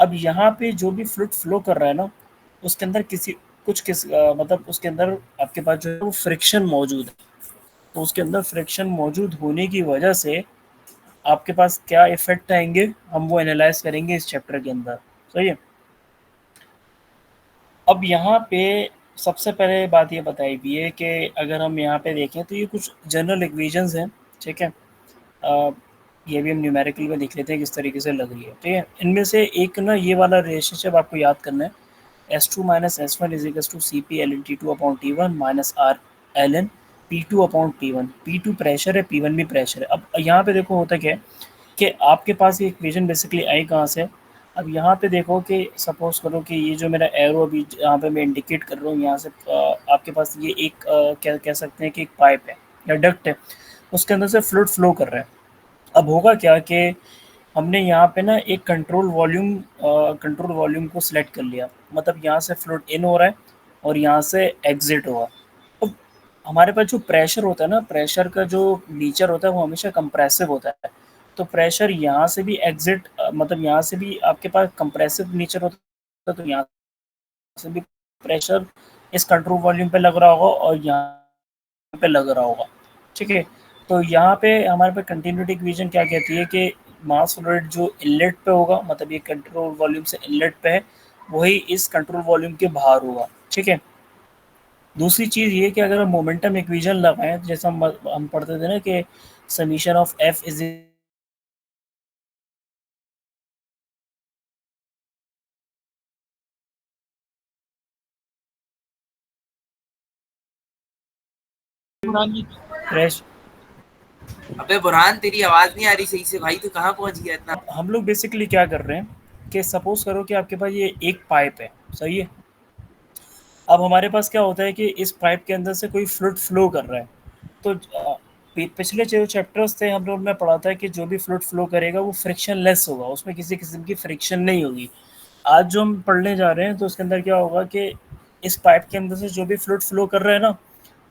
अब यहाँ पे जो भी फ्लूइड फ्लो कर रहा है ना, उसके अंदर मतलब उसके अंदर आपके पास जो है वो फ्रिक्शन मौजूद है। तो उसके अंदर फ्रिक्शन मौजूद होने की वजह से आपके पास क्या इफेक्ट आएंगे, हम वो एनालाइज करेंगे इस चैप्टर के अंदर। सही है। अब यहाँ पे सबसे पहले बात ये बताई गई है कि अगर हम यहाँ पे देखें तो ये कुछ जनरल इक्वेशंस हैं। ठीक है। ये भी हम न्यूमेरिकल में देख लेते हैं किस तरीके से लग रही है। ठीक है। इनमें से एक ना ये वाला रिलेशनशिप आपको याद करना है, S2 minus S1 is equal to CP ln T2 upon T1 minus R ln P2 upon P1। P2 pressure है, P1 भी प्रेशर है। अब यहाँ पे देखो होता क्या है कि आपके पास ये इक्वेशन बेसिकली आई कहाँ से। अब यहाँ पे देखो कि सपोज करो कि ये जो मेरा एरो अभी यहाँ पे मैं इंडिकेट कर रहा हूँ, यहाँ से आपके पास ये एक क्या कह सकते हैं कि एक पाइप है या डक्ट है, उसके अंदर से फ्लूइड फ्लो कर रहा है। अब होगा क्या कि हमने यहाँ पे ना एक कंट्रोल वॉल्यूम को सिलेक्ट कर लिया, मतलब यहाँ से फ्लूइड इन हो रहा है और यहाँ से एग्जिट होगा। अब हमारे पास जो प्रेशर होता है ना, प्रेशर का जो नेचर होता है वो हमेशा कंप्रेसिव होता है। तो प्रेशर यहाँ से भी मतलब यहाँ से भी आपके पास कंप्रेसिव नेचर होता है, तो यहाँ से भी प्रेशर इस कंट्रोल वॉल्यूम पे लग रहा होगा और यहाँ पे लग रहा होगा। ठीक है। तो यहाँ पे हमारे पे कंटिन्यूटी इक्वेशन क्या कहती है कि मास फ्लो रेट जो इनलेट पे होगा, मतलब ये कंट्रोल वॉल्यूम से इनलेट पे है, वही इस कंट्रोल वॉल्यूम के बाहर होगा। ठीक है। दूसरी चीज़ ये कि अगर हम मोमेंटम इक्वेशन लगाएं, जैसा हम पढ़ते थे ना कि summation of F is press. अबे बुरहान, तेरी आवाज नहीं आ रही सही से भाई, तू कहाँ पहुंच गया इतना? हम लोग बेसिकली क्या कर रहे हैं कि सपोज करो कि आपके पास ये एक पाइप है। सही है। अब हमारे पास क्या होता है कि इस पाइप के अंदर से कोई फ्लूइड फ्लो कर रहा है। तो पिछले जो चैप्टर्स थे हम लोग ने पढ़ा था कि जो भी फ्लूइड फ्लो करेगा वो फ्रिक्शन लेस होगा, उसमें किसी किस्म की फ्रिक्शन नहीं होगी। आज जो हम पढ़ने जा रहे हैं तो उसके अंदर क्या होगा कि इस पाइप के अंदर से जो भी फ्लूइड फ्लो कर रहा है ना,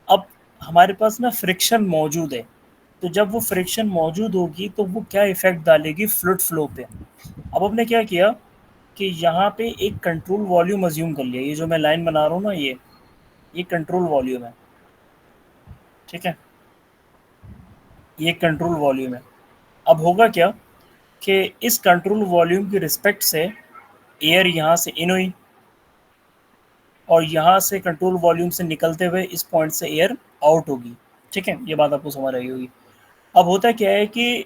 अब हमारे पास ना फ्रिक्शन मौजूद है। तो जब वो फ्रिक्शन मौजूद होगी तो वो क्या इफेक्ट डालेगी फ्लूइड फ्लो पे। अब हमने क्या किया कि यहाँ पे एक कंट्रोल वॉल्यूम अज्यूम कर लिया। ये जो मैं लाइन बना रहा हूँ ना, ये कंट्रोल वॉल्यूम है। ठीक है। ये कंट्रोल वॉल्यूम है। अब होगा क्या कि इस कंट्रोल वॉल्यूम की रिस्पेक्ट से एयर यहाँ से इन हुई और यहाँ से कंट्रोल वॉल्यूम से निकलते हुए इस पॉइंट से एयर आउट होगी। ठीक है। ये बात आपको समझ आई होगी। अब होता क्या है कि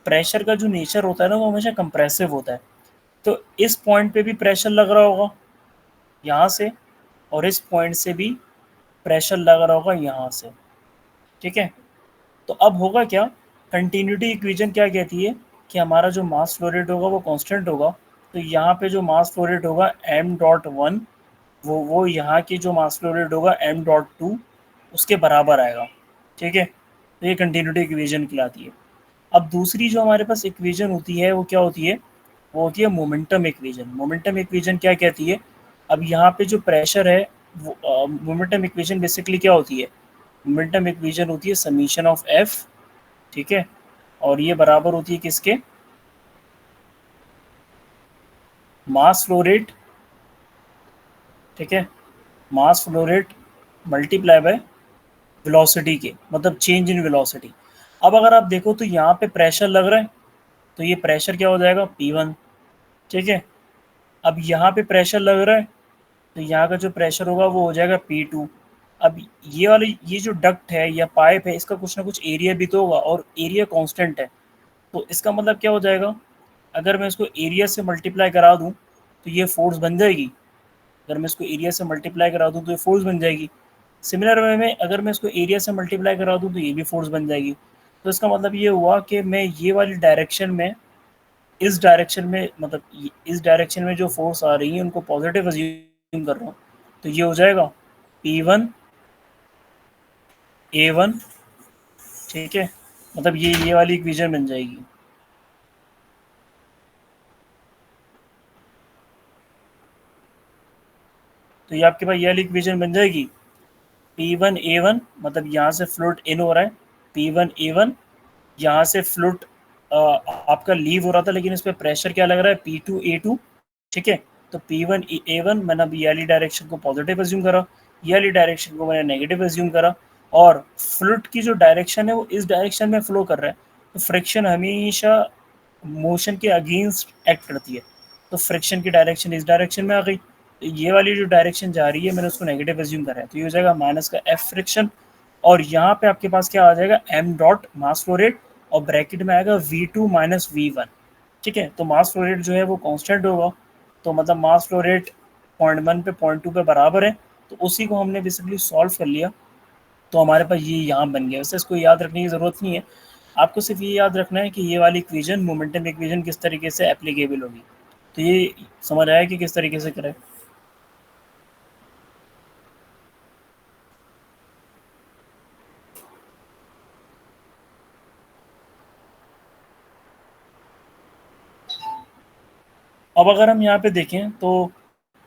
प्रेशर का जो नेचर होता है ना वो हमेशा कंप्रेसिव होता है। तो इस पॉइंट पे भी प्रेशर लग रहा होगा यहाँ से, और इस पॉइंट से भी प्रेशर लग रहा होगा यहाँ से। ठीक है। तो अब होगा क्या, कंटिन्यूटी इक्वेशन क्या कहती है कि हमारा जो मास फ्लो रेट होगा वो कांस्टेंट होगा। तो यहाँ पे जो मास फ्लो रेट होगा m.1, वो यहाँ की जो मास फ्लो रेट होगा m.2 उसके बराबर आएगा। ठीक है। तो ये कंटिन्यूटी इक्वेशन कहलाती है। अब दूसरी जो हमारे पास इक्वेशन होती है वो क्या होती है, वो होती है मोमेंटम इक्वेशन। मोमेंटम इक्वेशन क्या कहती है, अब यहाँ पे जो प्रेशर है वो मोमेंटम इक्वेशन बेसिकली क्या होती है, मोमेंटम इक्वेशन होती है समीशन ऑफ एफ। ठीक है। और ये बराबर होती है किसके, मास फ्लो रेट। ठीक है। मास flow rate multiply by velocity के, मतलब चेंज इन वेलोसिटी। अब अगर आप देखो तो यहाँ पे प्रेशर लग रहा है, तो ये प्रेशर क्या हो जाएगा P1। ठीक है। अब यहाँ पे प्रेशर लग रहा है तो यहाँ का जो प्रेशर होगा वो हो जाएगा P2। अब ये जो डक्ट है या पाइप है इसका कुछ ना कुछ एरिया भी तो होगा, और एरिया कांस्टेंट है। तो इसका मतलब क्या हो जाएगा, अगर मैं इसको एरिया से मल्टीप्लाई करा दूं तो ये फोर्स बन जाएगी। अगर मैं इसको एरिया से मल्टीप्लाई करा दूं तो ये फोर्स बन जाएगी। सिमिलर वे में अगर मैं इसको एरिया से मल्टीप्लाई करा दूं तो ये भी फोर्स बन जाएगी। तो इसका मतलब ये हुआ कि मैं ये वाली डायरेक्शन में, इस डायरेक्शन में, मतलब इस डायरेक्शन में जो फोर्स आ रही है उनको पॉजिटिव अज्यूम कर रहा हूँ। तो ये हो जाएगा P1 A1। ठीक है। मतलब ये वाली इक्वेशन बन जाएगी। तो ये आपके पास ये वाली इक्वेशन बन जाएगी P1 A1, मतलब यहाँ से फ्लूइड इन हो रहा है, P1 A1। यहाँ से फ्लूइड आपका लीव हो रहा था लेकिन इस पर प्रेशर क्या लग रहा है P2 A2। ठीक है। तो P1 A1 मैंने अब ये वाली डायरेक्शन को पॉजिटिव एज्यूम करा, ये वाली डायरेक्शन को मैंने नेगेटिव एज्यूम करा, और फ्लूइड की जो डायरेक्शन है वो इस डायरेक्शन में फ्लो कर रहा है। तो फ्रिक्शन हमेशा मोशन के अगेंस्ट एक्ट करती है, तो फ्रिक्शन की डायरेक्शन इस डायरेक्शन में आ गई। तो ये वाली जो डायरेक्शन जा रही है मैंने उसको नेगेटिव एज्यूम करा है, तो ये हो जाएगा माइनस का एफ फ्रिक्शन, और यहाँ पे आपके पास क्या आ जाएगा M dot mass flow rate, और ब्रैकेट में आएगा V2 माइनस V1। ठीक है, तो मास फ्लो रेट जो है वो कांस्टेंट होगा, तो मतलब मास फ्लो रेट पॉइंट 1 पे पॉइंट 2 पे बराबर है, तो उसी को हमने बेसिकली सॉल्व कर लिया, तो हमारे पास ये यहाँ बन गया। वैसे इसको याद रखने की ज़रूरत नहीं है, आपको सिर्फ ये याद रखना है कि ये वाली इक्वेशन मोमेंटम इक्वेशन किस तरीके से एप्लीकेबल होगी। तो ये समझ आया कि किस तरीके से करें। अब अगर हम यहाँ पे देखें तो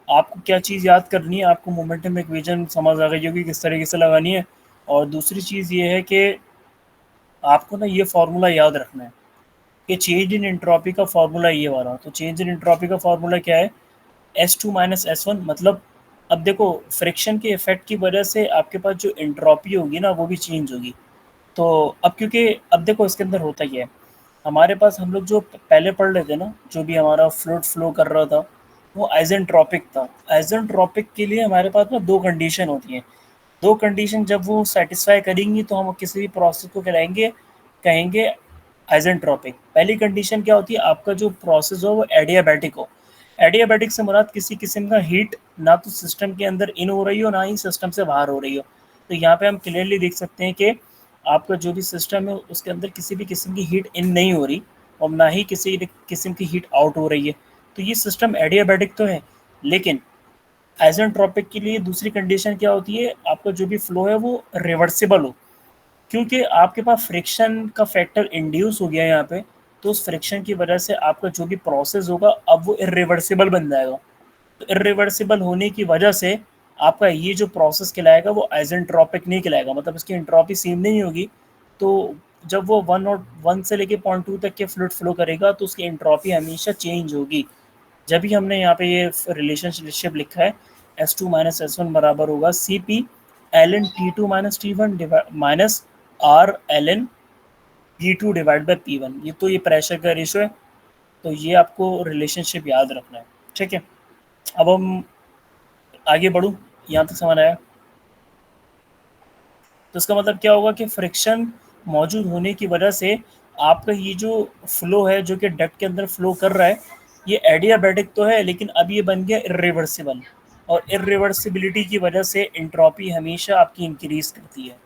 आपको क्या चीज़ याद करनी है, आपको मोमेंटम इक्वेशन समझ आ गई होगी किस तरीके से लगानी है, और दूसरी चीज़ ये है कि आपको ना ये फार्मूला याद रखना है कि चेंज इन एंट्रोपी का फार्मूला ये वाला। तो चेंज इन एंट्रोपी का फार्मूला क्या है, S2 माइनस S1, मतलब अब देखो फ्रिक्शन के इफेक्ट की वजह से आपके पास जो एंट्रोपी होगी ना वो भी चेंज होगी। तो अब क्योंकि अब देखो इसके अंदर होता ही है, हमारे पास हम लोग जो पहले पढ़ रहे थे ना, जो भी हमारा फ्लूइड फ्लो कर रहा था वो आइसेंट्रोपिक था। आइसेंट्रोपिक के लिए हमारे पास ना दो कंडीशन होती हैं, दो कंडीशन जब वो सेटिस्फाई करेंगी तो हम किसी भी प्रोसेस को कराएंगे, कहेंगे आइसेंट्रोपिक। पहली कंडीशन क्या होती है, आपका जो प्रोसेस हो वो एडियाबैटिक हो। एडियाबैटिक से मुराद किसी किस्म का हीट ना तो सिस्टम के अंदर इन हो रही हो ना ही सिस्टम से बाहर हो रही हो। तो यहाँ पे हम क्लियरली देख सकते हैं कि आपका जो भी सिस्टम है उसके अंदर किसी भी किस्म की हीट इन नहीं हो रही और ना ही किसी किस्म की हीट आउट हो रही है। तो ये सिस्टम एडियाबैटिक तो है, लेकिन आइसेंट्रोपिक के लिए दूसरी कंडीशन क्या होती है, आपका जो भी फ्लो है वो रिवर्सिबल हो, क्योंकि आपके पास फ्रिक्शन का फैक्टर इंड्यूस हो गया यहाँ पे, तो उस फ्रिक्शन की वजह से आपका जो भी प्रोसेस होगा अब वो इरिवर्सिबल बन जाएगा। तो इरिवर्सिबल होने की वजह से आपका ये जो प्रोसेस कहलाएगा वो आइसेंट्रोपिक नहीं कहलाएगा, मतलब इसकी एंट्रोपी सेम नहीं होगी। तो जब वो 1 से लेके पॉइंट 2 तक के फ्लूइड फ्लो करेगा तो उसकी एंट्रोपी हमेशा चेंज होगी। जब भी हमने यहाँ पे ये रिलेशनशिप लिखा है, S2 माइनस S1 बराबर होगा CP ln T2 minus T1 minus R ln P2 divide by P1। ये तो ये प्रेशर का रेशो है, तो ये आपको रिलेशनशिप याद रखना है। ठीक है, अब हम आगे बढ़ूँ, यहाँ तक समझ आया। तो इसका मतलब क्या होगा कि फ्रिक्शन मौजूद होने की वजह से आपका ये जो फ्लो है जो कि डक्ट के अंदर फ्लो कर रहा है, ये एडियाबैटिक तो है लेकिन अब ये बन गया इरिवर्सिबल, और इरिवर्सिबिलिटी की वजह से एंट्रोपी हमेशा आपकी इंक्रीज करती है।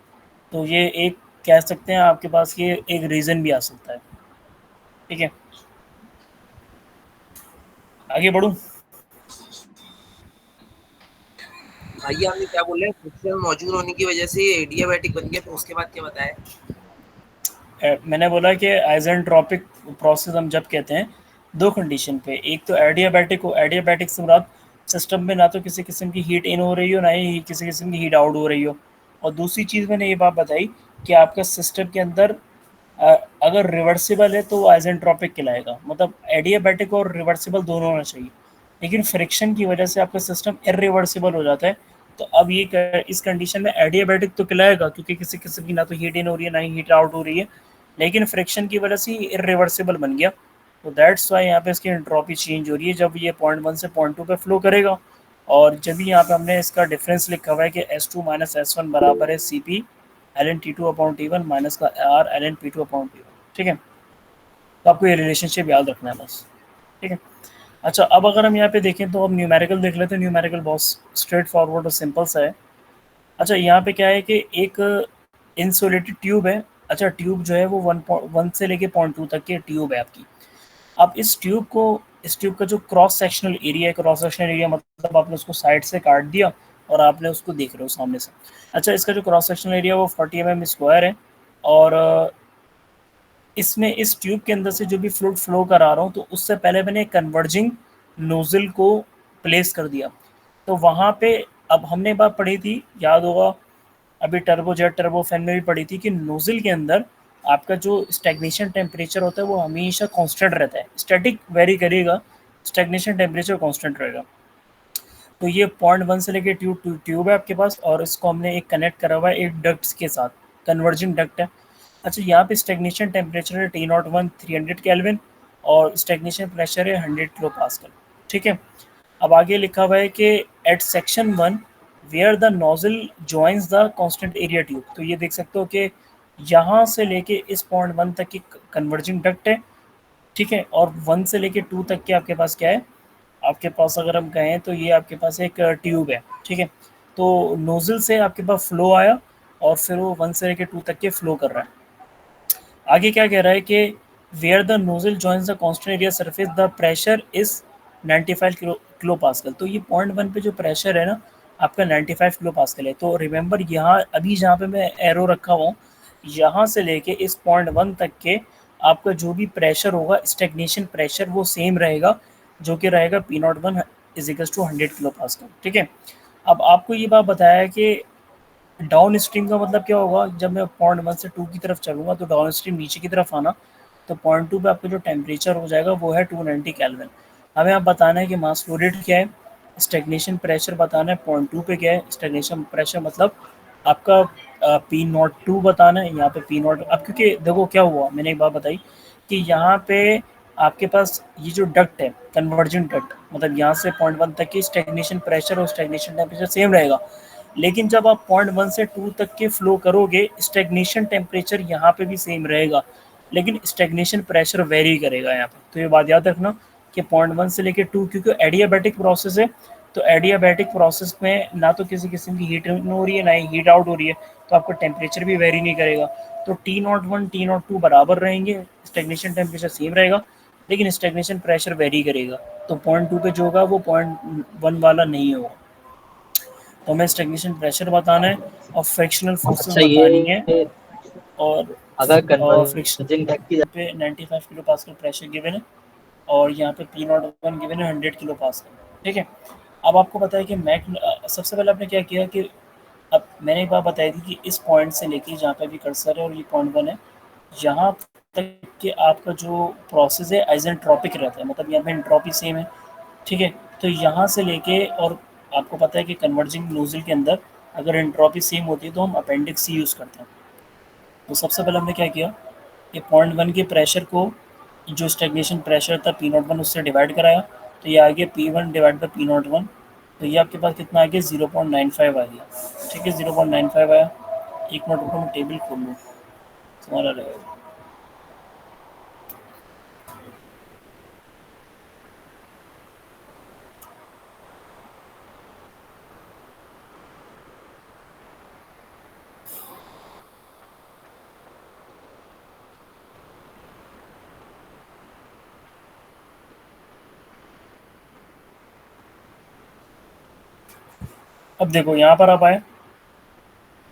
तो ये एक कह सकते हैं आपके पास ये एक रीज़न भी आ सकता है। ठीक है, आगे बढ़ूँ। भैया हमने क्या बोल रहे हैं, फ्रिक्शन मौजूद होने की वजह से एडियाबैटिक बन गया, तो उसके बाद क्या बताया? मैंने बोला कि आइसेंट्रोपिक प्रोसेस हम जब कहते हैं दो कंडीशन पे, एक तो एडियाबैटिक हो, एडियाबैटिक से मुराद सिस्टम में ना तो किसी किस्म की हीट इन हो रही हो ना ही किसी किस्म की हीट आउट हो रही हो। और दूसरी चीज़ मैंने ये बात बताई कि आपका सिस्टम के अंदर अगर रिवर्सिबल है तो वो आइसेंट्रोपिक कहलाएगा, मतलब एडियाबैटिक और रिवर्सिबल दोनों होना चाहिए, लेकिन फ्रिक्शन की वजह से आपका सिस्टम इरिवर्सिबल हो जाता है। तो अब ये इस कंडीशन में एडियाबैटिक तो कहलाएगा क्योंकि किसी किस्म की ना तो हीट इन हो रही है ना ही हीट आउट हो रही है, लेकिन फ्रिक्शन की वजह से इरिवर्सिबल बन गया। तो दैट्स वाई यहाँ पे इसकी एंट्रोपी चेंज हो रही है जब ये पॉइंट 1 से पॉइंट 2 पे फ्लो करेगा। और जब भी यहाँ पे हमने इसका डिफरेंस लिखा हुआ है कि S2 माइनस S1 बराबर है CP ln T2 upon T1 minus का R ln P2 upon P1। ठीक है, तो आपको ये रिलेशनशिप याद रखना है बस। ठीक है, अच्छा अब अगर हम यहाँ पे देखें तो अब न्यूमेरिकल देख लेते हैं। न्यूमेरिकल बहुत स्ट्रेट फॉरवर्ड और सिंपल सा है। अच्छा यहाँ पे क्या है कि एक इंसुलेटेड ट्यूब है। अच्छा ट्यूब जो है वो 1 से लेके पॉइंट 2 तक की ट्यूब है आपकी। अब इस ट्यूब का जो क्रॉस सेक्शनल एरिया है, क्रॉस सेक्शनल एरिया मतलब आपने उसको साइड से काट दिया और आपने उसको देख रहे हो सामने से। अच्छा इसका जो क्रॉस सेक्शनल एरिया वो 40 mm स्क्वायर है, और इसमें इस ट्यूब के अंदर से जो भी फ्लूइड फ्लो करा रहा हूँ तो उससे पहले मैंने कन्वर्जिंग नोजल को प्लेस कर दिया। तो वहाँ पे अब हमने बात पढ़ी थी, याद होगा अभी टर्बोजेट टर्बोफैन में भी पढ़ी थी कि नोजल के अंदर आपका जो स्टैग्नेशन टेम्परेचर होता है वो हमेशा कांस्टेंट रहता है, स्टैटिक वेरी करेगा स्टेगनेशन टेम्परेचर कांस्टेंट रहेगा। तो ये पॉइंट 1 से लेके ट्यूब है आपके पास, और इसको हमने एक कनेक्ट करा हुआ है एक डक्ट के साथ, कन्वर्जिंग डक्ट है। अच्छा, यहाँ पे स्टेगनेशन टेम्परेचर है T01 300 केल्विन, और स्टेगनेशन प्रेशर है 100 किलो पास्कल। ठीक है, अब आगे लिखा हुआ है कि at section 1 where the nozzle joins the constant area tube. तो ये देख सकते हो कि यहाँ से लेके इस पॉइंट 1 तक की कन्वर्जिंग डक्ट है। ठीक है, और 1 से लेके 2 तक के आपके पास क्या है, आपके पास अगर हम कहें तो ये आपके पास एक ट्यूब है। ठीक है, तो नोजल से आपके पास फ्लो आया, और फिर वो 1 से लेके 2 तक के फ्लो कर रहा है। आगे क्या कह रहा है कि where the nozzle joins the constant area surface the pressure is 95 kilo pascal. तो ये पॉइंट 1 पे जो प्रेशर है ना आपका 95 किलो पास्कल है। तो रिमेंबर यहाँ अभी जहाँ पे मैं एरो रखा हुआ हूँ, यहाँ से लेके इस पॉइंट 1 तक के आपका जो भी प्रेशर होगा, स्टेगनेशन प्रेशर, वो सेम रहेगा, जो कि रहेगा P01 is equal to 100 kilo pascal. ठीक है, अब आपको ये बात बताया कि डाउन स्ट्रीम का मतलब क्या होगा, जब मैं पॉइंट 1 से 2 की तरफ चलूँगा तो डाउन स्ट्रीम नीचे की तरफ आना, तो पॉइंट 2 पे आपका जो टेम्परेचर हो जाएगा वो है 290 केल्विन। हमें आप बताना है कि मास फ्लो रेट क्या है, स्टेगनेशन प्रेशर बताना है पॉइंट 2 पे क्या है, स्टेगनेशन प्रेशर मतलब आपका P02 बताना है। यहाँ पे P0 अब, क्योंकि देखो क्या हुआ, मैंने एक बात बताई कि यहाँ पे आपके पास ये जो डक्ट है, कन्वर्जेंट डक्ट, मतलब यहाँ से पॉइंट 1 तक की स्टेगनेशन प्रेशर और स्टेगनेशन टेम्परेचर सेम रहेगा, लेकिन जब आप पॉइंट 1 से 2 तक के फ्लो करोगे, स्टेगनेशन टेम्परेचर यहाँ पे भी सेम रहेगा, लेकिन स्टेगनेशन प्रेशर वेरी करेगा यहाँ पे। तो ये बात याद रखना कि पॉइंट 1 से लेके 2, क्योंकि एडियाबैटिक प्रोसेस है, तो एडियाबैटिक प्रोसेस में ना तो किसी किस्म की हीट इन हो रही है, ना ही हीट आउट हो रही है, तो आपका टेम्परेचर भी वेरी नहीं करेगा। तो T01 T02 बराबर रहेंगे, स्टेगनेशन टेम्परेचर सेम रहेगा, लेकिन स्टेगनेशन प्रेशर वेरी करेगा। तो पॉइंट 2 पे जो होगा वो पॉइंट 1 वाला नहीं होगा। तो हमें स्टेगनेशन प्रेशर बताना है, और फ्रिक्शनल फोर्सेस अच्छा, बतानी है, ये और अगर फ्रिक्शन कन्वर्जिंग डक्ट की पे 95 किलो पास्कल प्रेशर गिवन है, और यहाँ पे P01 गिवन है 100 किलो पास्कल। ठीक है, अब आपको पता है कि मैक सबसे पहले आपने क्या किया कि अब मैंने एक बात बताई थी कि इस पॉइंट से लेके जहाँ पे भी कर्सर है और ये पॉइंट 1 है, यहाँ तक कि आपका जो प्रोसेस है आइसेंट्रोपिक रहता है, मतलब यहाँ पे एंट्रोपी सेम है। ठीक है, तो यहाँ से लेके, और आपको पता है कि कन्वर्जिंग नोजल के अंदर अगर एंट्रोपी सेम होती है तो हम अपेंडिक्स सी यूज़ करते हैं। तो सबसे पहले हमने क्या किया कि पॉइंट 1 के प्रेशर को, जो स्टेगनेशन प्रेशर था P01 उससे डिवाइड कराया, तो ये आ गया P1 डिवाइड बाई P01। तो ये आपके पास कितना आ गया 0.95 आ गया। ठीक है, 0.95 आया। एक मिनट रुको, मैं टेबल खोल लूँ, तुम्हारा रहेगा। अब देखो यहाँ पर आप आए,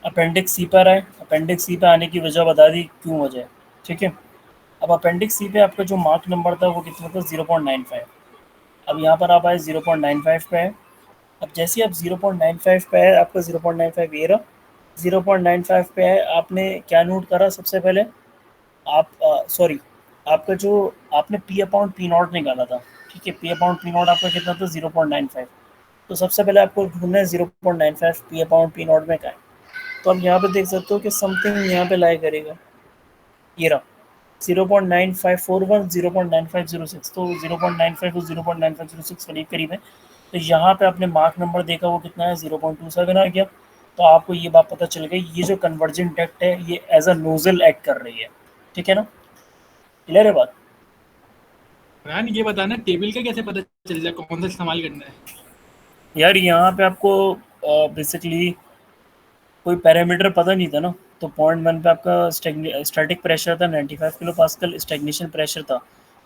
अपेंडिक्स सी पर आए, अपेंडिक्स सी पे आने की वजह बता दी क्यों वजह है। ठीक है, अब अपेंडिक्स सी पे आपका जो मार्क नंबर था वो कितना था 0.95। अब यहाँ पर आप आए 0.95 पे है। अब जैसे आप 0.95 पे है, आपका 0.95 ये रहा, 0.95 पे है, आपने क्या नोट करा सबसे पहले, आप सॉरी, आपका जो आपने पी अपॉन पी नॉट निकाला था। ठीक है, पी अपॉन पी नॉट आपका कितना था 0.95। तो सबसे पहले आपको ढूंढना है 0.95 पी अपॉन पी नॉट में का है। तो आप यहाँ पे देख सकते हो कि समथिंग यहाँ पे लाई करेगा, ये रहा 0.9541 0.9506। तो 0.95 और 0.9506 करीब करीब है। तो यहाँ पे आपने मार्क नंबर देखा वो कितना है 0.27 आ गया। तो आपको ये बात पता चल गई, ये जो कन्वर्जेंट डक्ट है ये एज अ नोजल एक्ट कर रही है। ठीक है ना, क्लियर है बात। फरहान, ये बताना टेबल का कैसे पता चल जाए कौन सा इस्तेमाल करना है? यार यहाँ पे आपको बेसिकली कोई पैरामीटर पता नहीं था ना। तो पॉइंट 1 पे आपका स्टैटिक प्रेशर था 95 किलो पास्कल, स्टेगनेशन प्रेशर था।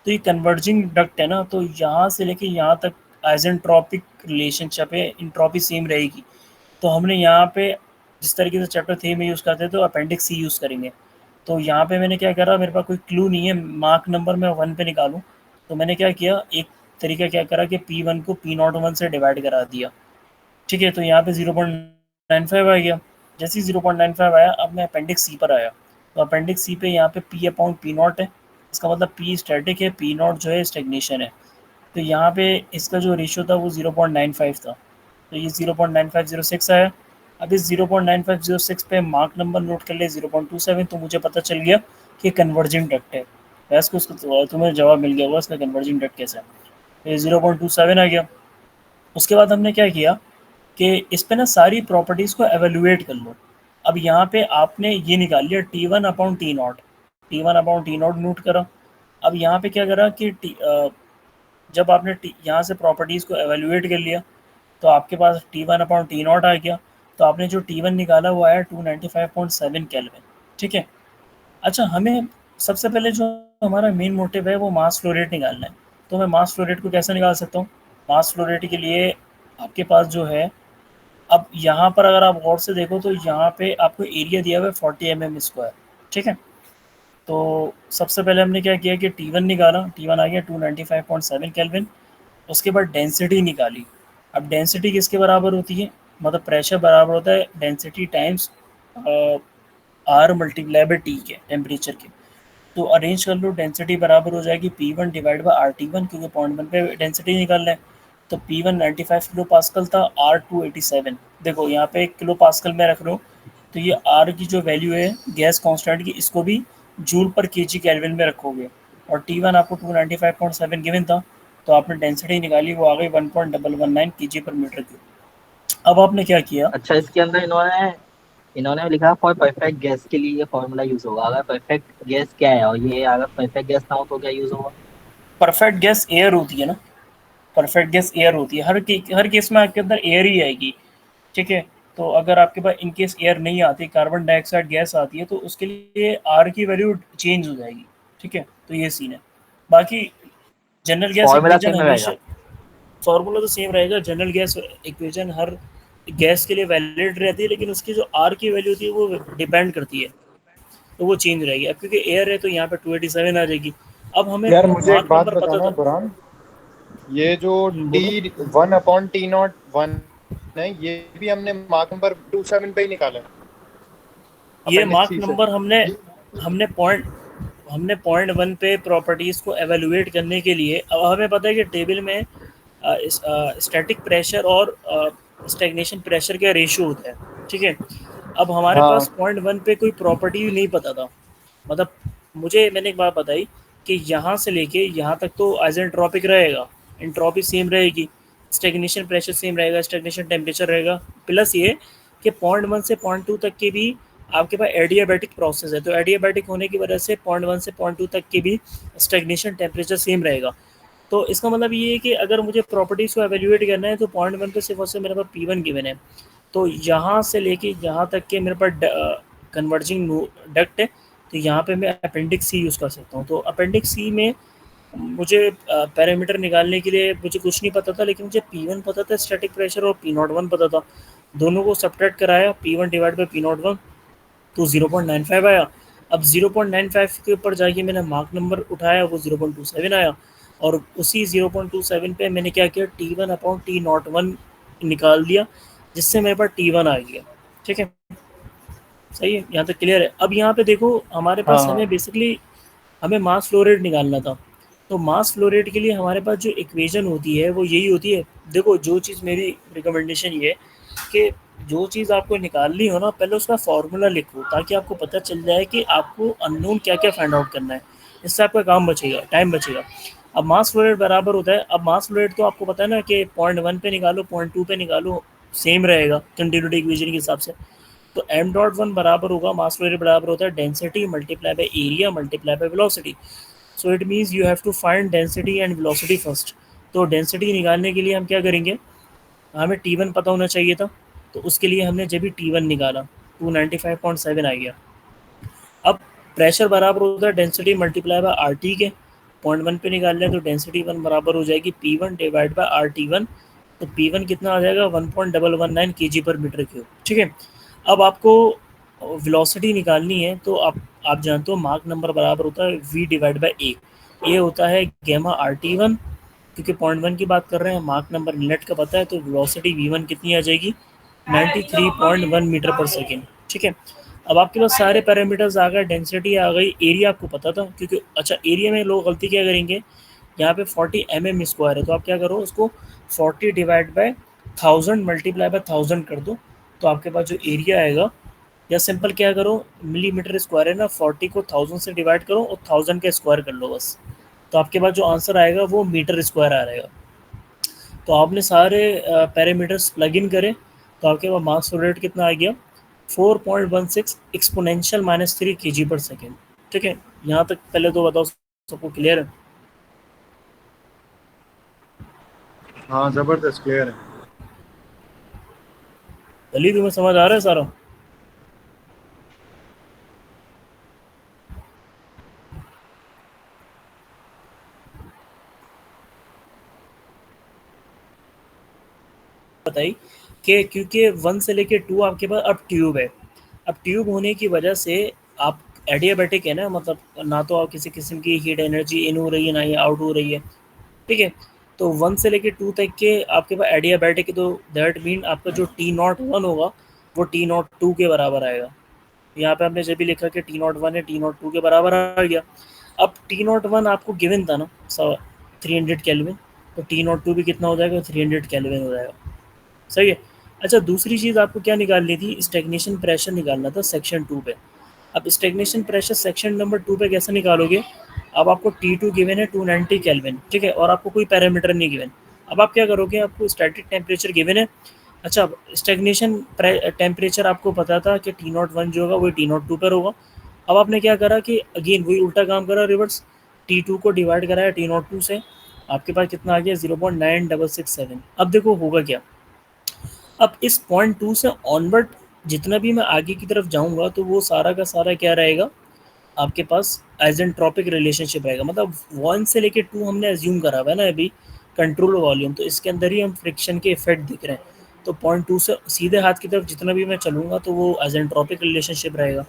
तो ये कन्वर्जिंग डक्ट है ना, तो यहाँ से लेके यहाँ तक आइसेंट्रोपिक रिलेशनशिप है, इंट्रोपी सेम रहेगी। तो हमने यहाँ पे जिस तरीके से चैप्टर 3 में यूज़ करते हैं तो अपेंडिक्स सी यूज़ करेंगे। तो यहाँ पे मैंने क्या करा, मेरे पास कोई क्लू नहीं है मार्क नंबर मैं 1 पे निकालूँ। तो मैंने क्या किया, एक तरीका क्या करा कि P1 को P01 से डिवाइड करा दिया। ठीक है, तो यहाँ पे 0.95 आ गया। जैसे ही 0.95 आया, अब मैं अपेंडिक्स सी पर आया। तो अपेंडिक्स सी पे यहाँ पे पी अपॉन पी नॉट है, इसका मतलब पी स्टैटिक है, पी नॉट जो है स्टेगनेशन है। तो यहाँ पे इसका जो रेशियो था वो 0.95 था, तो ये 0.9506 आया। अब इस 0.9506 पे मार्क नंबर नोट कर ले 0.27, तो मुझे पता चल गया कि कन्वर्जिंग डक्ट है। वैसे उसको तुम्हें जवाब मिल गया होगा इसका कन्वर्जिंग डक्ट कैसा है। तो ये 0.27 आ गया। उसके बाद हमने क्या किया कि इस पे ना सारी प्रॉपर्टीज़ को एवेलुएट कर लो। अब यहाँ पे आपने ये निकाल लिया T1 upon T not, T1 upon T not note करा। अब यहाँ पे क्या करा कि जब आपने यहाँ से प्रॉपर्टीज़ को एवेलुएट कर लिया तो आपके पास T1 अपॉन टी नॉट आ गया। तो आपने जो T1 निकाला वो आया 295.7 केल्विन। ठीक है। अच्छा, हमें सबसे पहले जो हमारा मेन मोटिव है वो मास फ्लो रेट निकालना है। तो मैं मास फ्लो रेट को कैसे निकाल सकता हूँ? मास फ्लो रेट के लिए आपके पास जो है, अब यहाँ पर अगर आप गौर से देखो तो यहाँ पे आपको एरिया दिया हुआ है 40 mm²। ठीक है। तो सबसे पहले हमने क्या किया कि T1 निकाला, T1 आ गया 295.7 केल्विन। उसके बाद डेंसिटी निकाली। अब डेंसिटी किसके बराबर होती है? मतलब प्रेशर बराबर होता है density times R multiply by T के, टेम्परेचर के। तो अरेंज कर लो, डेंसिटी बराबर हो जाएगी P1 डिवाइड बाई RT1, क्योंकि पॉइंट वन पे डेंसिटी निकालना है। तो P1 95 किलो पास्कल था, R2 87। देखो यहाँ पे किलो पास्कल में रख रहा हूँ, तो ये R की जो वैल्यू है गैस कांस्टेंट की, इसको भी जूल पर केजी केल्विन में रखोगे। और T1 आपको 295.7 गिवन था, तो आपने डेंसिटी निकाली, वो आ गई 1.119 केजी पर मीटर क्यूब। अब आपने क्या किया? अच्छा, इसके अंदर इन्होंने इन्होंने लिखा फॉर परफेक्ट गैस के लिए ये फॉर्मूला यूज होगा। अगर परफेक्ट गैस क्या है और ये अगर परफेक्ट गैस ना हो तो क्या यूज होगा? परफेक्ट गैस एयर होती है ना, परफेक्ट गैस एयर होती है। हर केस में आपके अंदर एयर ही आएगी। ठीक है। तो अगर आपके पास इन केस एयर नहीं आती, कार्बन डाइऑक्साइड गैस आती है, तो उसके लिए आर की वैल्यू चेंज हो जाएगी। ठीक है। तो ये सीन है। बाकी general gas formula equation same हमेशा, रहेगा। फार्मूला तो सेम रहेगा। जनरल गैस इक्वेशन हर गैस के लिए वैलिड रहती है, लेकिन उसकी जो आर की वैल्यू होती है वो डिपेंड करती है, तो वो चेंज रहेगी। अब क्योंकि एयर है तो यहाँ पे 287 आ जाएगी। अब हमें यार मुझे एक मार्क बात नंबर पता बताना था। बुरहान, ये जो बोलो। T1/T01 है, ये भी हमने मार्क नंबर 27 पे ही निकाला है, ये अपेंडिक्स मार्क सी से। नंबर हमने पॉइंट वन पे प्रॉपर्टीज़ को एवेलुएट करने के लिए, अब हमें पता है कि टेबल में स्टैटिक प्रेशर और स्टैग्नेशन प्रेशर का रेशियो होता है। ठीक है। अब हमारे पास हाँ पॉइंट वन पे कोई प्रॉपर्टी नहीं पता था। मतलब मैंने एक बात बताई कि यहाँ से लेके यहाँ तक तो आइसेंट्रोपिक रहेगा, एंट्रोपी सेम रहेगी, स्टैग्नेशन प्रेशर सेम रहेगा, स्टैग्नेशन टेम्परेचर रहेगा। प्लस ये कि पॉइंट वन से पॉइंट टू तक के भी आपके पास एडियाबैटिक प्रोसेस है, तो एडियाबैटिक होने की वजह से पॉइंट वन से पॉइंट टू तक के भी स्टैग्नेशन टेम्परेचर सेम रहेगा। तो इसका मतलब ये है कि अगर मुझे प्रॉपर्टीज़ को एवेल्यूएट करना है तो पॉइंट वन पे सिर्फ और सिर्फ मेरे पास P1 गिवन है। तो यहाँ से लेके यहाँ तक के मेरे पास कन्वर्जिंग डक्ट है, तो यहाँ पे मैं अपेंडिक्स सी यूज़ कर सकता हूँ। तो अपेंडिक्स सी में मुझे पैरामीटर निकालने के लिए मुझे कुछ नहीं पता था, लेकिन मुझे P1 पता था स्टैटिक प्रेशर, और P01 पता था। दोनों को सब्ट्रैक्ट कराया, P1 डिवाइड बाई P01, तो 0.95 आया। अब 0.95 के ऊपर जाके मैंने मार्क नंबर उठाया, वो 0.27 आया। और उसी 0.27 पे मैंने क्या किया, T1 अपॉन T01 निकाल दिया, जिससे मेरे पास T1 आ गया। ठीक है। सही है, यहाँ तक क्लियर है। अब यहाँ पे देखो हमारे पास हाँ हमें मास फ्लो रेट निकालना था। तो मास फ्लो रेट के लिए हमारे पास जो इक्वेशन होती है वो यही होती है। देखो, जो चीज़ मेरी रिकमेंडेशन ये है कि जो चीज़ आपको निकालनी हो ना, पहले उसका फार्मूला लिखो, ताकि आपको पता चल जाए कि आपको अननोन क्या क्या फाइंड आउट करना है। इससे आपका काम बचेगा, टाइम बचेगा। अब मास फ्लो रेट बराबर होता है, अब मास फ्लो रेट तो आपको पता है ना कि पॉइंट वन पे निकालो, पॉइंट टू पे निकालो, सेम रहेगा कंटिन्यूटी इक्वेशन के हिसाब से। तो m.1 बराबर होगा, मास फ्लो रेट बराबर होता है density multiply by area multiply by velocity. So it means you have to find density and velocity first. तो डेंसिटी निकालने के लिए हम क्या करेंगे, हमें T1 पता होना चाहिए था, तो उसके लिए हमने जब भी T1 निकाला 295.7 आ गया। अब प्रेशर बराबर होता है density multiply bye R T के, पॉइंट वन पे निकाल लें तो डेंसिटी वन बराबर हो जाएगी P1 डिवाइड बाय RT1। तो P1 कितना आ जाएगा, 1.119 kg पर मीटर क्यूब। ठीक है। अब आपको वेलोसिटी निकालनी है, तो आप जानते हो मार्क नंबर बराबर होता है V डिवाइड बाय ए होता है गैमा RT1। क्योंकि पॉइंट वन की बात कर रहे हैं, मार्क नंबर इनलेट का पता है, तो वेलोसिटी V1 कितनी आ जाएगी, 93.1 मीटर पर सेकेंड। ठीक है। अब आपके पास सारे पैरामीटर्स आ गए, डेंसिटी आ गई, एरिया आपको पता था, क्योंकि अच्छा एरिया में लोग गलती क्या करेंगे, यहाँ पे 40 mm² है, तो आप क्या करो उसको 40 डिवाइड बाय 1000 मल्टीप्लाई बाय 1000 कर दो, तो आपके पास जो एरिया आएगा, या सिंपल क्या करो, मिलीमीटर स्क्वायर है ना, 40 को 1000 से डिवाइड करो और 1000 का स्क्वायर कर लो बस, तो आपके पास जो आंसर आएगा वो मीटर स्क्वायर आ रहेगा। तो आपने सारे पैरामीटर्स प्लग इन करे, तो आपके पास मास फ्लो रेट कितना आ गया, 4.16 एक्सपोनेंशियल -3 kg/s। ठीक है, यहाँ तक पहले तो बताओ सबको क्लियर है? हाँ जबरदस्त क्लियर है। चलिए, तुम्हें समझ आ रहा है सारा? बताइए कि क्योंकि 1 से लेके 2 आपके पास अब ट्यूब है, अब ट्यूब होने की वजह से आप एडियाबैटिक है ना, मतलब ना तो आप किसी किस्म की हीट एनर्जी इन हो रही है ना ही आउट हो रही है। ठीक है, तो 1 से लेके 2 तक के आपके पास एडियाबैटिक है, तो दैट मीन आपका जो T01 होगा वो T02 के बराबर आएगा। यहाँ पे आपने जब भी लिखा कि T01 है, T02 के बराबर आ गया। अब T01 आपको गिवन था ना 300 केल्विन, तो T02 भी कितना हो जाएगा, 300 केल्विन हो जाएगा। सही है। अच्छा, दूसरी चीज़ आपको क्या निकालनी थी, स्टैग्नेशन प्रेशर निकालना था सेक्शन 2 पे। अब स्टैग्नेशन प्रेशर सेक्शन नंबर 2 पे कैसे निकालोगे, अब आपको T2 गिवन है 290 केल्विन, ठीक है, और आपको कोई पैरामीटर नहीं गिवन। अब आप क्या करोगे, आपको स्टैटिक टेम्परेचर गिवन है। अच्छा, स्टैग्नेशन टेम्परेचर आपको पता था कि T01 जो होगा वही T02 पर होगा। अब आपने क्या करा कि अगेन वही उल्टा काम करा, रिवर्स, T2 को डिवाइड कराया T02 से, आपके पास कितना आ गया, 0.9667। अब देखो होगा क्या, अब इस पॉइंट 2 से ऑनवर्ड जितना भी मैं आगे की तरफ जाऊंगा तो वो सारा का सारा क्या रहेगा, आपके पास आइजेंट्रोपिक रिलेशनशिप रहेगा। मतलब 1 से लेके 2 हमने एज्यूम करा हुआ है ना अभी कंट्रोल वॉल्यूम, तो इसके अंदर ही हम फ्रिक्शन के इफेक्ट दिख रहे हैं। तो पॉइंट 2 से सीधे हाथ की तरफ जितना भी मैं चलूँगा तो वो आइजेंट्रोपिक रिलेशनशिप रहेगा।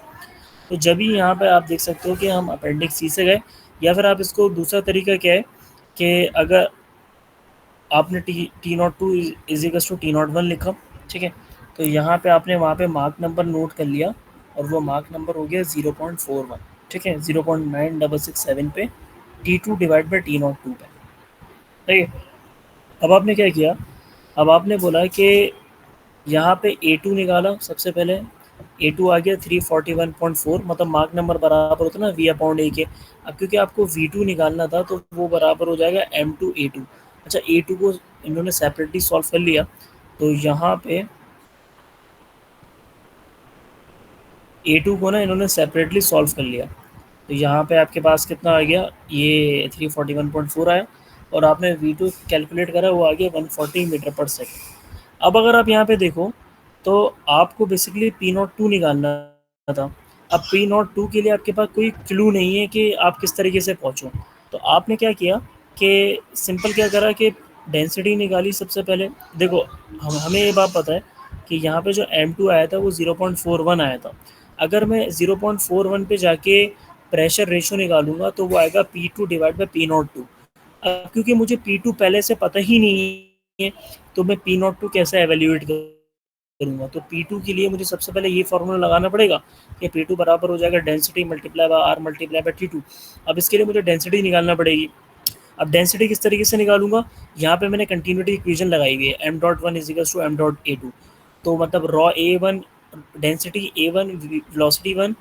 तो जब भी यहाँ पे आप देख सकते हो कि हम अपेंडिक्स सी से गए, या फिर आप इसको दूसरा तरीका क्या है कि अगर आपने T02 is equals to T01 लिखा, ठीक है, तो यहाँ पे आपने वहाँ पे मार्क नंबर नोट कर लिया, और वो मार्क नंबर हो गया 0.41, ठीक है, 0.9667 पे T2 डिवाइड बाई T02 पे। ठीक है, अब आपने क्या किया, अब आपने बोला कि यहाँ पे A2 निकाला सबसे पहले, A2 आ गया 341.4, मतलब मार्क नंबर बराबर होता है ना V/A के। अब क्योंकि आपको V2 निकालना था तो वो बराबर हो जाएगा M2A2। अच्छा, A2 को इन्होंने सेपरेटली सॉल्व कर लिया, तो यहाँ पे A2 को ना इन्होंने सेपरेटली सॉल्व कर लिया, तो यहाँ पे आपके पास कितना आ गया, ये 341.4 आया, और आपने V2 कैलकुलेट करा वो आ गया 140 मीटर पर सेकेंड। अब अगर आप यहाँ पे देखो तो आपको बेसिकली P02 निकालना था। अब P02 के लिए आपके पास कोई क्लू नहीं है कि आप किस तरीके से पहुँचो, तो आपने क्या किया कि सिंपल क्या करा कि डेंसिटी निकाली सबसे पहले। देखो, हमें ये बात पता है कि यहाँ पे जो M2 आया था वो 0.41 आया था। अगर मैं 0.41 पे जाके प्रेशर रेशो निकालूंगा तो वो आएगा P2 डिवाइड बाई P02। अब क्योंकि मुझे P2 पहले से पता ही नहीं है, तो मैं P02 कैसे एवेल्यूएट करूँगा, तो P2 के लिए मुझे सबसे पहले ये फार्मूला लगाना पड़ेगा कि P2 बराबर हो जाएगा density multiply bye R multiply by T2। अब इसके लिए मुझे डेंसिटी निकालना पड़ेगी। अब डेंसिटी किस तरीके से निकालूंगा, यहाँ पे मैंने कंटिन्यूटी इक्वेशन लगाई हुई है, m.1 is equals to m.a2, तो मतलब raw A1 density A1 velocity 1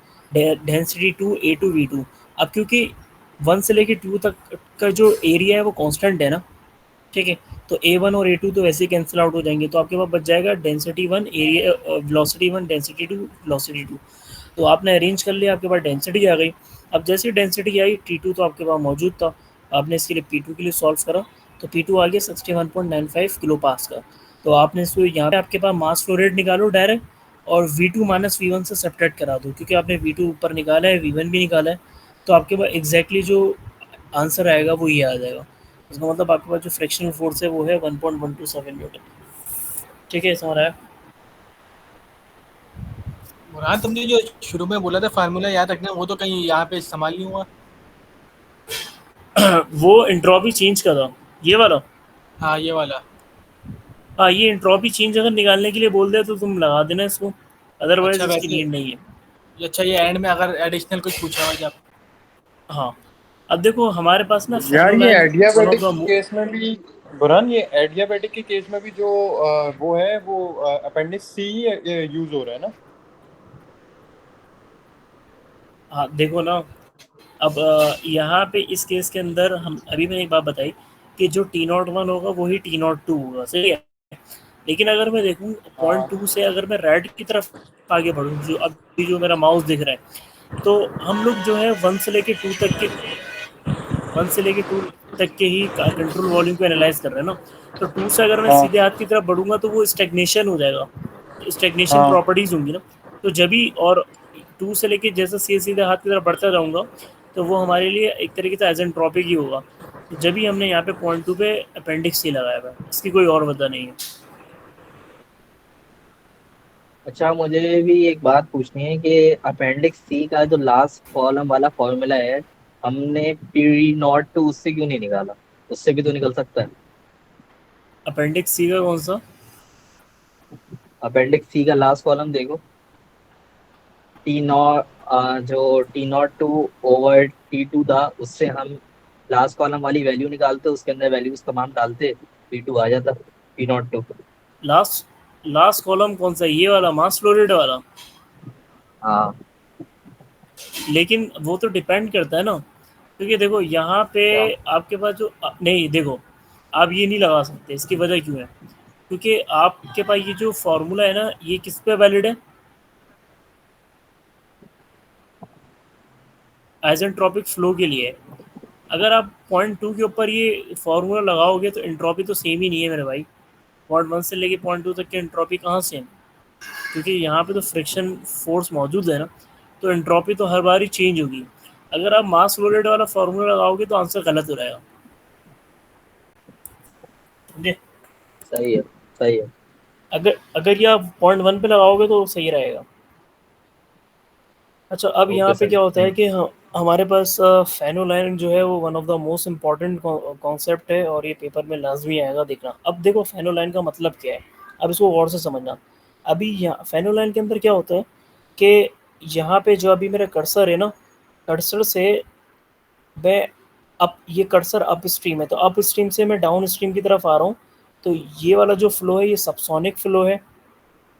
density 2 A2 V2। अब क्योंकि 1 से लेके 2 तक का जो एरिया है वो कांस्टेंट है ना, ठीक है, तो A1 और A2 तो वैसे ही कैंसिल आउट हो जाएंगे, तो आपके पास बच जाएगा density 1 area velocity 1 density 2 velocity 2। तो आपने अरेंज कर लिया, आपके पास डेंसिटी आ गई। अब जैसे ही डेंसिटी आई T2 तो आपके पास मौजूद था, आपने इसके लिए P2 के लिए सॉल्व करा, तो P2 आ गया 61.95 किलो पास का। तो आपने इसको यहाँ पे आपके पास मास फ्लो रेट निकालो डायरेक्ट, और V2 माइनस V1 से सब्ट्रैक्ट करा दो, क्योंकि आपने V2 ऊपर निकाला है V1 भी निकाला है, तो आपके पास एग्जैक्टली जो आंसर आएगा वो ये आ जाएगा। इसका मतलब आपके पास जो फ्रिक्शनल फोर्स है वो है 1.127 न्यूटन। ठीक है, समझ आया? बुरहान, तुमने जो शुरू में बोला था फार्मूला याद रखना, वो तो कहीं यहाँ पे इस्तेमाल नहीं हुआ। वो एंट्रोपी चेंज का था, ये वाला। हाँ, ये वाला। हाँ, ये एंट्रोपी चेंज अगर निकालने के लिए बोल दे तो तुम लगा देना इसको, अदरवाइज अच्छा, इसकी वैसे नीड नहीं है। अच्छा, ये एंड में अगर एडिशनल कुछ पूछा हुआ जब। हाँ, अब देखो हमारे पास ना यार ये फेनोलाइन one of adiabatic the case में भी, बुरहान, ये एडियाबेटिक के केस में भी जो वो है, वो अपेंडिक्स सी यूज हो रहा है ना? हाँ देखो ना, अब यहाँ पे इस केस के अंदर हम अभी मैंने एक बात बताई कि जो T01 होगा वही T02 होगा, सही है। लेकिन अगर मैं देखूँ हाँ। 0.2 से अगर मैं रेड की तरफ आगे बढ़ूँ, जो अभी जो मेरा माउस दिख रहा है, तो हम लोग जो है 1 से लेके 2 तक के ही कंट्रोल वॉल्यूम को एनालाइज कर रहे हैं ना। तो 2 से अगर मैं हाँ। सीधे हाथ की तरफ बढ़ूंगा तो वो स्टेग्नेशन हो जाएगा, स्टेग्नेशन हाँ। प्रॉपर्टीज होंगी ना। तो जब भी और 2 से लेके जैसे सीधे हाथ की तरफ बढ़ता जाऊंगा तो वो हमारे लिए एक तरीके से आइसेंट्रोपिक ही होगा। तो जब भी हमने यहाँ पे 0.2 पे अपेंडिक्स सी लगाया हुआ है, इसकी कोई और वजह नहीं है। अच्छा, मुझे भी एक बात पूछनी है कि अपेंडिक्स सी का जो लास्ट कॉलम वाला फॉर्मूला है, हमने पी नॉट टू उससे क्यों नहीं निकाला? उससे भी तो निकल सकता है। अपेंडिक्स सी का कौन सा? अपेंडिक्स सी का लास्ट कॉलम देखो, टी नॉट, जो T02 ओवर T2 था, उससे हम लास्ट कॉलम वाली वैल्यू निकालते, उसके अंदर वैल्यूज तमाम डालते, P2 आ जाता, P02। लास्ट लास्ट कॉलम कौन सा, ये वाला मास फ्लो रेट वाला? हाँ। लेकिन वो तो डिपेंड करता है ना, क्योंकि देखो यहाँ पे क्या? आपके पास जो नहीं, देखो आप ये नहीं लगा सकते। इसकी वजह क्यों है? क्योंकि आपके पास ये जो फॉर्मूला है ना, ये किस पे वैलिड है? आइसेंट्रोपिक फ्लो के लिए। अगर आप 0.2 के ऊपर ये फॉर्मूला लगाओगे तो एंट्रोपी तो सेम ही नहीं है मेरे भाई। 0.1 से लेके 0.2 तक की एंट्रोपी कहाँ सेम? क्योंकि यहाँ पे तो फ्रिक्शन फोर्स मौजूद है ना, तो एंट्रोपी तो हर बार ही चेंज होगी। अगर आप मास फ्लो रेट वाला फॉर्मूला लगाओगे तो आंसर गलत हो जाएगा, समझे? सही है, सही है। अगर अगर ये आप 0.1 पे लगाओगे तो सही रहेगा। अच्छा, अब यहाँ ओके पे सर। क्या होता है कि हमारे पास फेनोलाइन जो है वो one of the most important concept है, और ये पेपर में लाजमी आएगा, देखना। अब देखो फेनोलाइन का मतलब क्या है, अब इसको गौर से समझना। अभी यहाँ फेनोलाइन के अंदर क्या होता है कि यहाँ पे जो अभी मेरा कर्सर है ना, कर्सर से मैं अप, ये कर्सर अप स्ट्रीम है, तो अप स्ट्रीम से मैं डाउन स्ट्रीम की तरफ आ रहा हूँ। तो ये वाला जो फ्लो है ये सबसोनिक फ्लो है,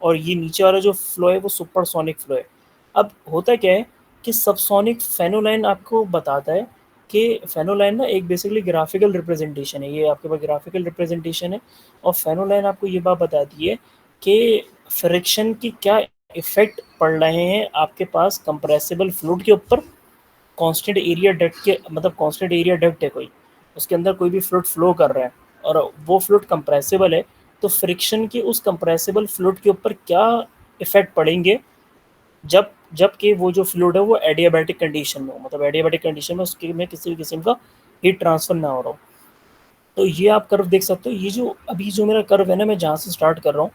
और ये नीचे वाला जो फ्लो है वो सुपरसोनिक फ्लो है। अब होता क्या है कि सबसोनिक फेनोलाइन आपको बताता है कि फेनोलाइन ना एक बेसिकली ग्राफिकल रिप्रेजेंटेशन है, ये आपके पास ग्राफिकल रिप्रेजेंटेशन है। और फेनोलाइन आपको ये बात बताती है कि फ्रिक्शन की क्या इफेक्ट पड़ रहे हैं आपके पास कंप्रेसिबल फ्लूइड के ऊपर। कांस्टेंट एरिया डक्ट के मतलब कांस्टेंट एरिया डक्ट है कोई, उसके अंदर कोई भी फ्लूइड फ्लो कर रहा है और वो फ्लूइड कंप्रेसिबल है, तो फ्रिक्शन की उस कंप्रेसिबल फ्लूइड के ऊपर क्या इफेक्ट पड़ेंगे जब जबकि वो जो फ्लूइड है वो एडियाबैटिक कंडीशन में हो, मतलब एडियाबैटिक कंडीशन में उसके में किसी भी किस्म का हीट ट्रांसफर ना हो रहा हो। तो ये आप कर्व देख सकते हो, ये जो अभी जो मेरा कर्व है ना, मैं जहाँ से स्टार्ट कर रहा हूँ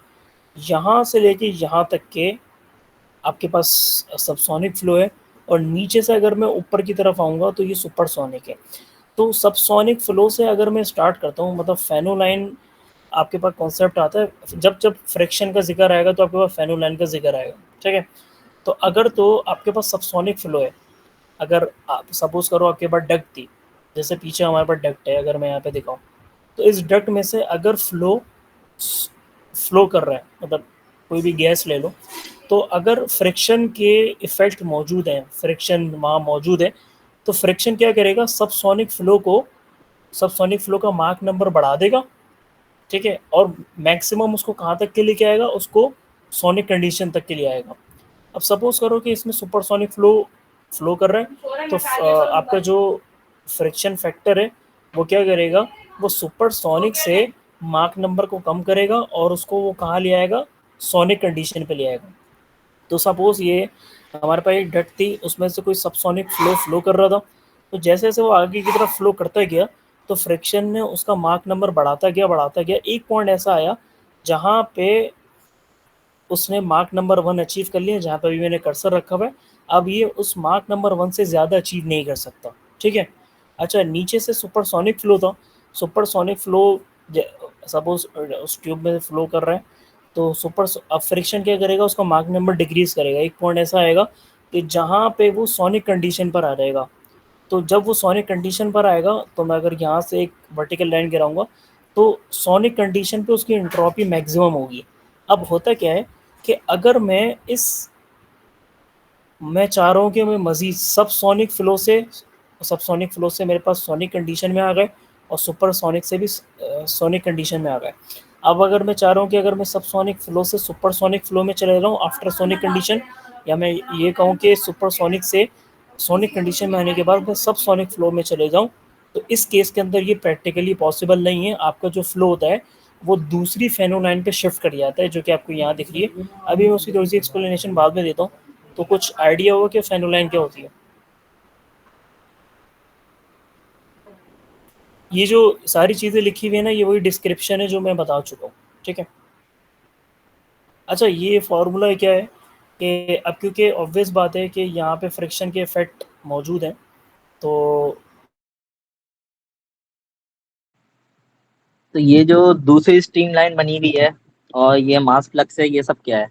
यहाँ से लेके यहाँ तक के आपके पास सबसोनिक फ्लो है, और नीचे से अगर मैं ऊपर की तरफ आऊँगा तो ये सुपरसोनिक है। तो सबसोनिक फ्लो से अगर मैं स्टार्ट करता हूँ, मतलब फेनोलाइन आपके पास कॉन्सेप्ट आता है, जब जब फ्रिक्शन का जिक्र आएगा तो आपके पास फेनोलाइन का जिक्र आएगा, ठीक है। तो अगर तो आपके पास सबसोनिक फ्लो है, अगर आप सपोज करो आपके पास डक्ट थी, जैसे पीछे हमारे पास डक्ट है, अगर मैं यहाँ पे दिखाऊँ तो इस डक्ट में से अगर फ्लो कर रहा है, मतलब कोई भी गैस ले लो, तो अगर फ्रिक्शन के इफेक्ट मौजूद हैं, फ्रिक्शन वहाँ मौजूद है, तो फ्रिक्शन क्या करेगा, सबसोनिक फ्लो का मार्क नंबर बढ़ा देगा, ठीक है। और मैक्सिमम उसको कहाँ तक के लेके आएगा, उसको सोनिक कंडीशन तक के लिए आएगा। अब सपोज करो कि इसमें सुपरसोनिक फ्लो कर रहा है, तो आपका जो फ्रिक्शन फैक्टर है वो क्या करेगा, वो सुपरसोनिक से मार्क नंबर को कम करेगा और उसको वो कहाँ ले आएगा, सोनिक कंडीशन पे ले आएगा। तो सपोज ये हमारे पास एक डट थी, उसमें से कोई सबसोनिक फ्लो कर रहा था, तो जैसे जैसे वो आगे की तरफ फ्लो करता गया तो फ्रिक्शन ने उसका मार्क नंबर बढ़ाता गया। एक पॉइंट ऐसा आया जहाँ पे उसने मार्क नंबर 1 अचीव कर लिया, जहाँ पे अभी मैंने कर्सर रखा हुआ है। अब ये उस मार्क नंबर 1 से ज़्यादा अचीव नहीं कर सकता, ठीक है। अच्छा, नीचे से सुपरसोनिक फ्लो था, सुपरसोनिक फ्लो सपोज उस ट्यूब में फ्लो कर रहा है, तो अब फ्रिक्शन क्या करेगा, उसका मार्क नंबर डिक्रीज करेगा। एक पॉइंट ऐसा आएगा कि जहाँ पे वो सोनिक कंडीशन पर आ जाएगा, तो जब वो सोनिक कंडीशन पर आएगा, तो मैं अगर यहाँ से एक वर्टिकल लाइन गिराऊंगा तो सोनिक कंडीशन पे उसकी एंट्रोपी मैक्सिमम होगी। अब होता क्या है कि अगर मैं चाह रहा हूँ कि मैं मज़ीद सब सोनिक फ्लो से मेरे पास सोनिक कंडीशन में आ गए और सुपर सोनिक से भी सोनिक कंडीशन में आ गए। अब अगर मैं चाह रहा हूँ कि अगर मैं सब सोनिक फ्लो से सुपर सोनिक फ्लो में चले रहा हूँ आफ्टर सोनिक कंडीशन, या मैं ये कहूँ कि सुपर सोनिक से सोनिक कंडीशन में आने के बाद मैं सब सोनिक फ्लो में चले जाऊँ, तो इस केस के अंदर ये प्रैक्टिकली पॉसिबल नहीं है। आपका जो फ्लो होता है वो दूसरी फेनोलाइन पे शिफ्ट कर जाता है, जो कि आपको यहाँ दिख रही है। अभी मैं उसकी थोड़ी सी एक्सप्लेनेशन बाद में देता हूँ, तो कुछ आइडिया होगा कि फेनोलाइन क्या होती है। ये जो सारी चीज़ें लिखी हुई है ना, ये वही डिस्क्रिप्शन है जो मैं बता चुका हूँ, ठीक है। अच्छा, ये फार्मूला क्या है कि अब क्योंकि ऑब्वियस बात है कि यहाँ पे फ्रिक्शन के इफेक्ट मौजूद हैं, तो ये जो दूसरी स्ट्रीम लाइन बनी हुई है और ये मास फ्लक्स है, ये सब क्या है?